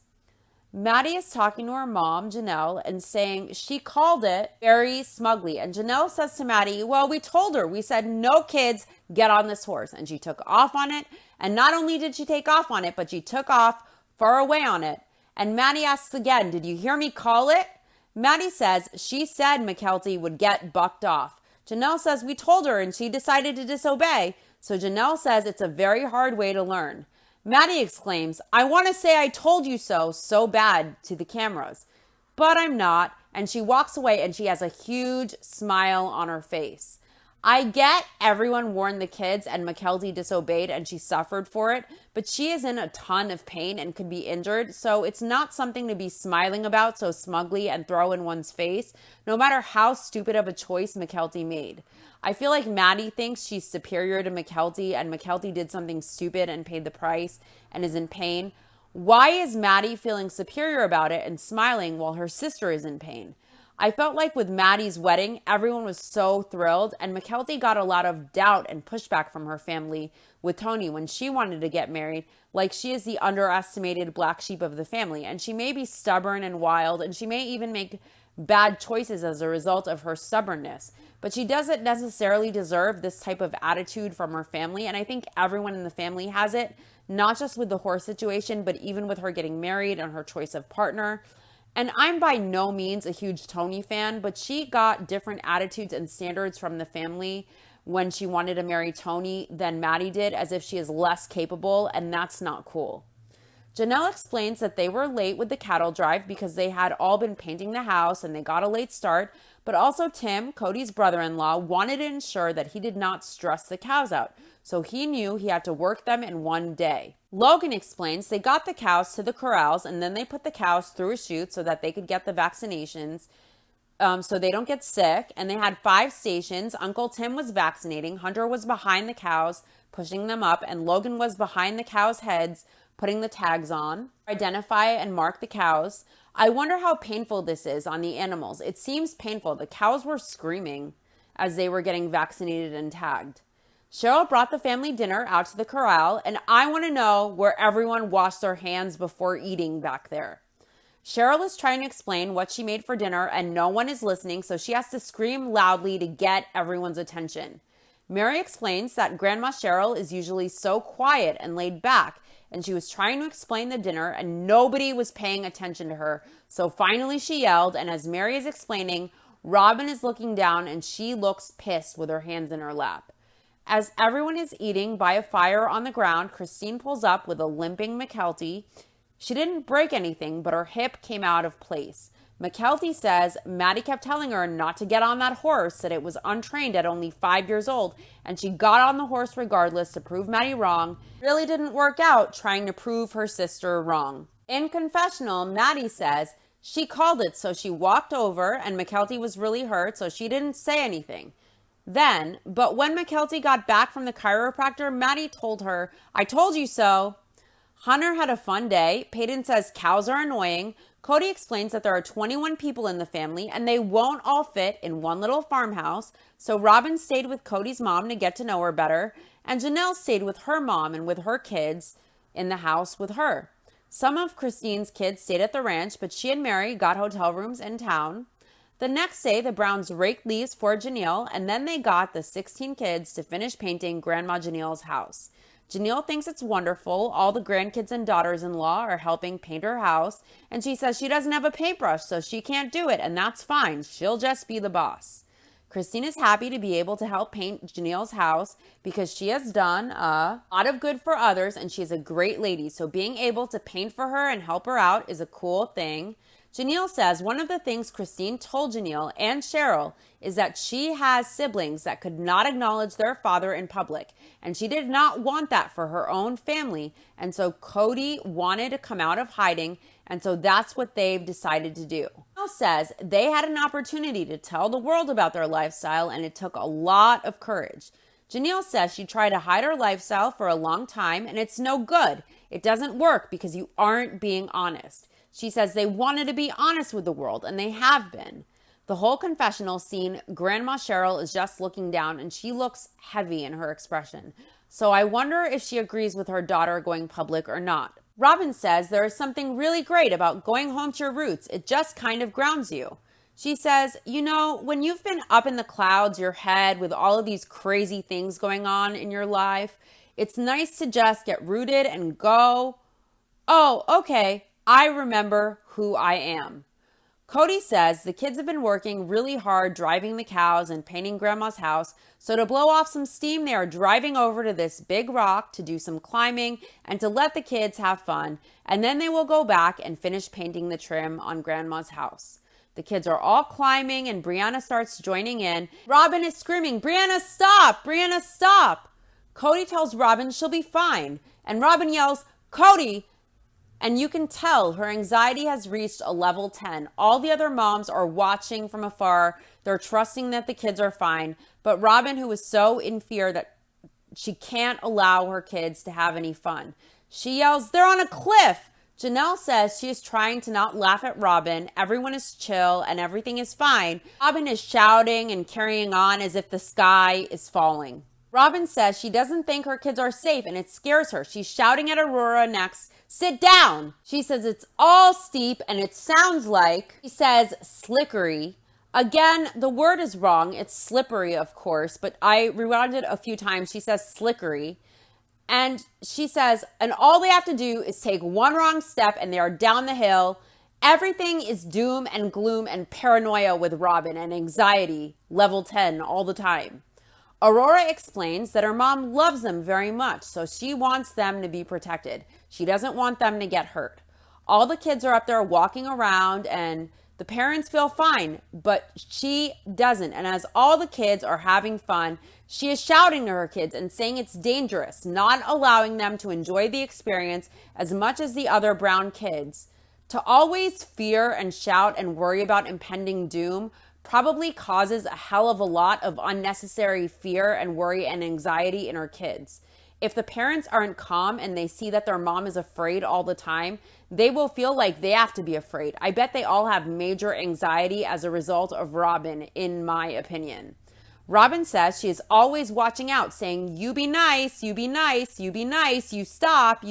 Speaker 1: Maddie is talking to her mom, Janelle, and saying she called it very smugly. And Janelle says to Maddie, well, we told her. We said, no kids, get on this horse. And she took off on it. And not only did she take off on it, but she took off far away on it. And Maddie asks again, did you hear me call it? Maddie says she said Mckelty would get bucked off. Janelle says we told her and she decided to disobey. So Janelle says it's a very hard way to learn. Maddie exclaims, I want to say I told you so bad to the cameras, but I'm not. And she walks away and she has a huge smile on her face. I get everyone warned the kids and Mckelty disobeyed and she suffered for it, but she is in a ton of pain and could be injured. So it's not something to be smiling about so smugly and throw in one's face, no matter how stupid of a choice Mckelty made. I feel like Maddie thinks she's superior to Mckelty and Mckelty did something stupid and paid the price and is in pain. Why is Maddie feeling superior about it and smiling while her sister is in pain? I felt like with Maddie's wedding, everyone was so thrilled, and Mckelty got a lot of doubt and pushback from her family with Tony when she wanted to get married, like she is the underestimated black sheep of the family, and she may be stubborn and wild, and she may even make bad choices as a result of her stubbornness. But she doesn't necessarily deserve this type of attitude from her family, and I think everyone in the family has it, not just with the horse situation, but even with her getting married and her choice of partner. And I'm by no means a huge Tony fan, but she got different attitudes and standards from the family when she wanted to marry Tony than Maddie did, as if she is less capable, and that's not cool. Janelle explains that they were late with the cattle drive because they had all been painting the house and they got a late start, but also Tim, Cody's brother-in-law, wanted to ensure that he did not stress the cows out, so he knew he had to work them in one day. Logan explains they got the cows to the corrals and then they put the cows through a chute so that they could get the vaccinations so they don't get sick, and they had 5 stations. Uncle Tim was vaccinating, Hunter was behind the cows, pushing them up, and Logan was behind the cows' heads, putting the tags on, identify and mark the cows. I wonder how painful this is on the animals. It seems painful. The cows were screaming as they were getting vaccinated and tagged. Cheryl brought the family dinner out to the corral, and I want to know where everyone washed their hands before eating back there. Cheryl is trying to explain what she made for dinner, and no one is listening, so she has to scream loudly to get everyone's attention. Mary explains that Grandma Cheryl is usually so quiet and laid back, and she was trying to explain the dinner and nobody was paying attention to her. So finally she yelled, and as Mary is explaining, Robin is looking down and she looks pissed with her hands in her lap. As everyone is eating by a fire on the ground, Christine pulls up with a limping Mckelty. She didn't break anything, but her hip came out of place. Mckelty says Maddie kept telling her not to get on that horse, that it was untrained at only 5 years old, and she got on the horse regardless to prove Maddie wrong. Really didn't work out trying to prove her sister wrong. In confessional, Maddie says she called it, so she walked over, and Mckelty was really hurt, so she didn't say anything. But when Mckelty got back from the chiropractor, Maddie told her, "I told you so." Hunter had a fun day. Peyton says cows are annoying. Cody explains that there are 21 people in the family and they won't all fit in one little farmhouse. So Robin stayed with Cody's mom to get to know her better. And Janelle stayed with her mom and with her kids in the house with her. Some of Christine's kids stayed at the ranch, but she and Mary got hotel rooms in town. The next day, the Browns raked leaves for Janelle, and then they got the 16 kids to finish painting Grandma Janelle's house. Janelle thinks it's wonderful. All the grandkids and daughters-in-law are helping paint her house, and she says she doesn't have a paintbrush, so she can't do it, and that's fine. She'll just be the boss. Christine is happy to be able to help paint Janelle's house because she has done a lot of good for others, and she's a great lady, so being able to paint for her and help her out is a cool thing. Janelle says one of the things Christine told Janelle and Cheryl is that she has siblings that could not acknowledge their father in public, and she did not want that for her own family, and so Cody wanted to come out of hiding, and so that's what they've decided to do. Janelle says they had an opportunity to tell the world about their lifestyle, and it took a lot of courage. Janelle says she tried to hide her lifestyle for a long time, and it's no good. It doesn't work because you aren't being honest. She says they wanted to be honest with the world, and they have been. The whole confessional scene, Grandma Cheryl is just looking down, and she looks heavy in her expression. So I wonder if she agrees with her daughter going public or not. Robin says there is something really great about going home to your roots. It just kind of grounds you. She says, you know, when you've been up in the clouds, your head, with all of these crazy things going on in your life, it's nice to just get rooted and go, oh, okay, I remember who I am. Cody says the kids have been working really hard driving the cows and painting Grandma's house, so to blow off some steam, they are driving over to this big rock to do some climbing and to let the kids have fun, and then they will go back and finish painting the trim on Grandma's house. The kids are all climbing and Brianna starts joining in. Robin is screaming, "Brianna, stop! Brianna, stop!" Cody tells Robin she'll be fine, and Robin yells, "Cody!" And you can tell her anxiety has reached a level 10. All the other moms are watching from afar. They're trusting that the kids are fine. But Robin, who is so in fear that she can't allow her kids to have any fun, she yells, "They're on a cliff!" Janelle says she is trying to not laugh at Robin. Everyone is chill and everything is fine. Robin is shouting and carrying on as if the sky is falling. Robin says she doesn't think her kids are safe and it scares her. She's shouting at Aurora next, "Sit down!" She says it's all steep and it sounds like, she says, slickery. Again, the word is wrong. It's slippery, of course, but I rewound it a few times. She says slickery. And she says, and all they have to do is take one wrong step and they are down the hill. Everything is doom and gloom and paranoia with Robin and anxiety, level 10 all the time. Aurora explains that her mom loves them very much, so she wants them to be protected. She doesn't want them to get hurt. All the kids are up there walking around and the parents feel fine, but she doesn't. And as all the kids are having fun, she is shouting to her kids and saying it's dangerous, not allowing them to enjoy the experience as much as the other brown kids. To always fear and shout and worry about impending doom probably causes a hell of a lot of unnecessary fear and worry and anxiety in her kids. If the parents aren't calm and they see that their mom is afraid all the time, they will feel like they have to be afraid. I bet they all have major anxiety as a result of Robin, in my opinion. Robin says she is always watching out, saying, "You be nice, you be nice, you be nice, you stop,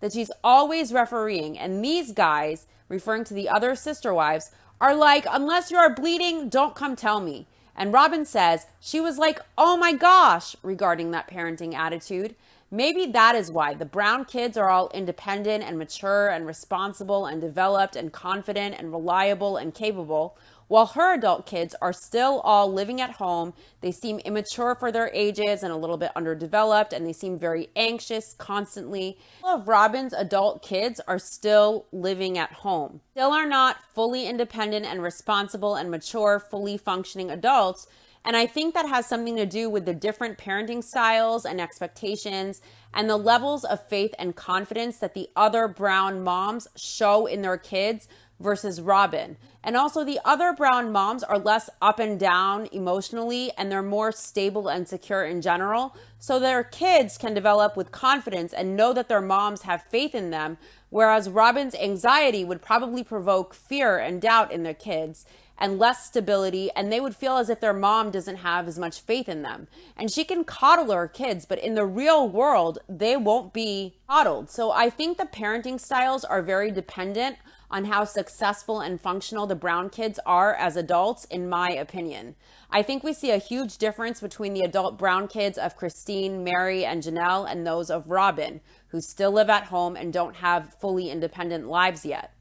Speaker 1: that she's always refereeing. And these guys, referring to the other sister wives, are like, "Unless you are bleeding, don't come tell me." And Robin says she was like, "Oh my gosh," regarding that parenting attitude. Maybe that is why the brown kids are all independent and mature and responsible and developed and confident and reliable and capable, while her adult kids are still all living at home. They seem immature for their ages and a little bit underdeveloped, and they seem very anxious constantly. All of Robin's adult kids are still living at home, still are not fully independent and responsible and mature, fully functioning adults. And I think that has something to do with the different parenting styles and expectations and the levels of faith and confidence that the other brown moms show in their kids versus Robin. And also the other brown moms are less up and down emotionally, and they're more stable and secure in general. So their kids can develop with confidence and know that their moms have faith in them, whereas Robin's anxiety would probably provoke fear and doubt in their kids and less stability, and they would feel as if their mom doesn't have as much faith in them. And she can coddle her kids, but in the real world, they won't be coddled. So I think the parenting styles are very dependent on how successful and functional the brown kids are as adults, in my opinion. I think we see a huge difference between the adult brown kids of Christine, Mary, and Janelle and those of Robin, who still live at home and don't have fully independent lives yet.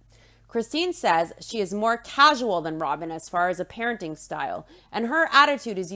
Speaker 1: Christine says she is more casual than Robin as far as a parenting style. And her attitude is,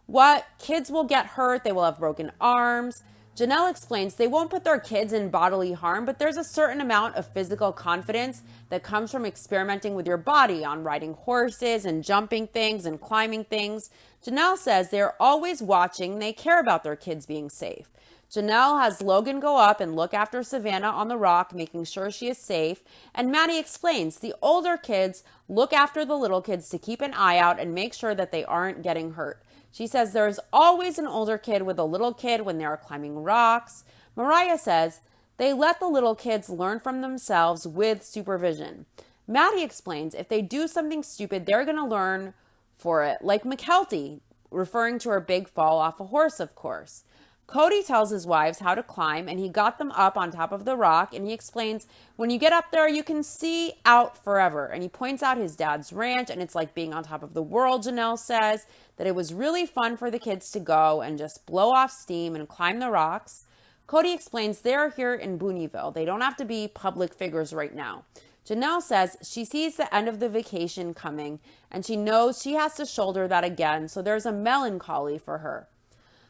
Speaker 1: what? Kids will get hurt. They will have broken arms. Janelle explains they won't put their kids in bodily harm, but there's a certain amount of physical confidence that comes from experimenting with your body on riding horses and jumping things and climbing things. Janelle says they're always watching. They care about their kids being safe. Janelle has Logan go up and look after Savannah on the rock, making sure she is safe. And Maddie explains the older kids look after the little kids to keep an eye out and make sure that they aren't getting hurt. She says there's always an older kid with a little kid when they are climbing rocks. Mariah says they let the little kids learn from themselves with supervision. Maddie explains if they do something stupid, they're going to learn for it, like Mckelty, referring to her big fall off a horse, of course. Cody tells his wives how to climb, and he got them up on top of the rock, and he explains when you get up there, you can see out forever. And he points out his dad's ranch, and it's like being on top of the world. Janelle says that it was really fun for the kids to go and just blow off steam and climb the rocks. Cody explains they're here in Booneyville. They don't have to be public figures right now. Janelle says she sees the end of the vacation coming, and she knows she has to shoulder that again, so there's a melancholy for her.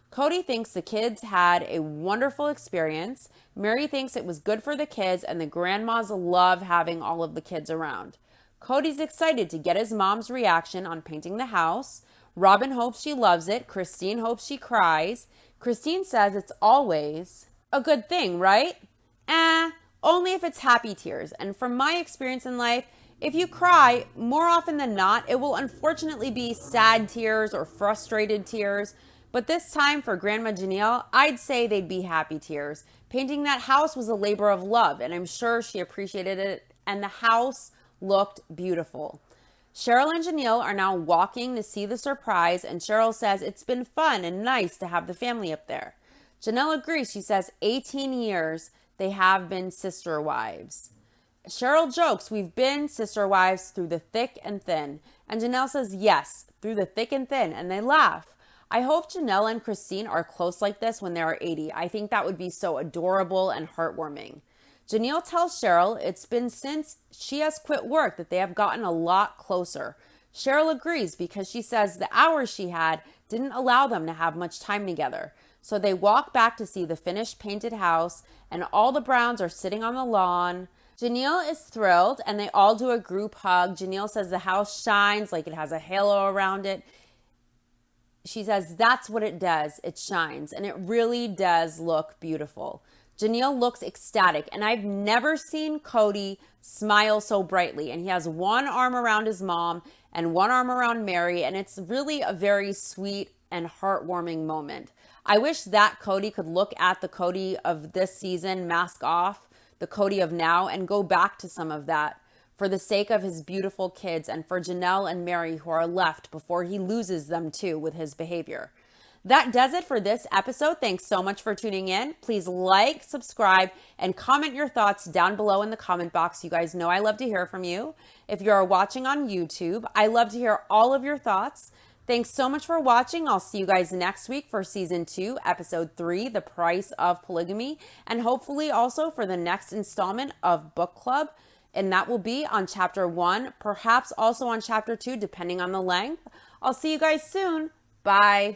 Speaker 1: Cody thinks the kids had a wonderful experience. Mary thinks it was good for the kids, and the grandmas love having all of the kids around. Cody's excited to get his mom's reaction on painting the house. Robin hopes she loves it. Christine hopes she cries. Christine says it's always a good thing, right? Only if it's happy tears. And from my experience in life, if you cry, more often than not, it will unfortunately be sad tears or frustrated tears. But this time for Grandma Janelle, I'd say they'd be happy tears. Painting that house was a labor of love, and I'm sure she appreciated it, and the house looked beautiful. Cheryl and Janelle are now walking to see the surprise, and Cheryl says it's been fun and nice to have the family up there. Janelle agrees. She says 18 years they have been sister wives. Cheryl jokes, we've been sister wives through the thick and thin. And Janelle says, yes, through the thick and thin, and they laugh. I hope Janelle and Christine are close like this when they are 80. I think that would be so adorable and heartwarming. Janelle tells Cheryl it's been since she has quit work that they have gotten a lot closer. Cheryl agrees because she says the hours she had didn't allow them to have much time together. So they walk back to see the finished painted house, and all the Browns are sitting on the lawn. Janelle is thrilled, and they all do a group hug. Janelle says the house shines like it has a halo around it. She says that's what it does. It shines, and it really does look beautiful. Janelle looks ecstatic, and I've never seen Cody smile so brightly. And he has one arm around his mom and one arm around Mary, and it's really a very sweet and heartwarming moment. I wish that Cody could look at the Cody of this season, mask off, the Cody of now, and go back to some of that for the sake of his beautiful kids and for Janelle and Mary who are left before he loses them too with his behavior. That does it for this episode. Thanks so much for tuning in. Please like, subscribe, and comment your thoughts down below in the comment box. You guys know I love to hear from you. If you're watching on YouTube, I love to hear all of your thoughts. Thanks so much for watching. I'll see you guys next week for season 2, episode 3, The Price of Polygamy, and hopefully also for the next installment of Book Club. And that will be on chapter 1, perhaps also on chapter 2, depending on the length. I'll see you guys soon. Bye.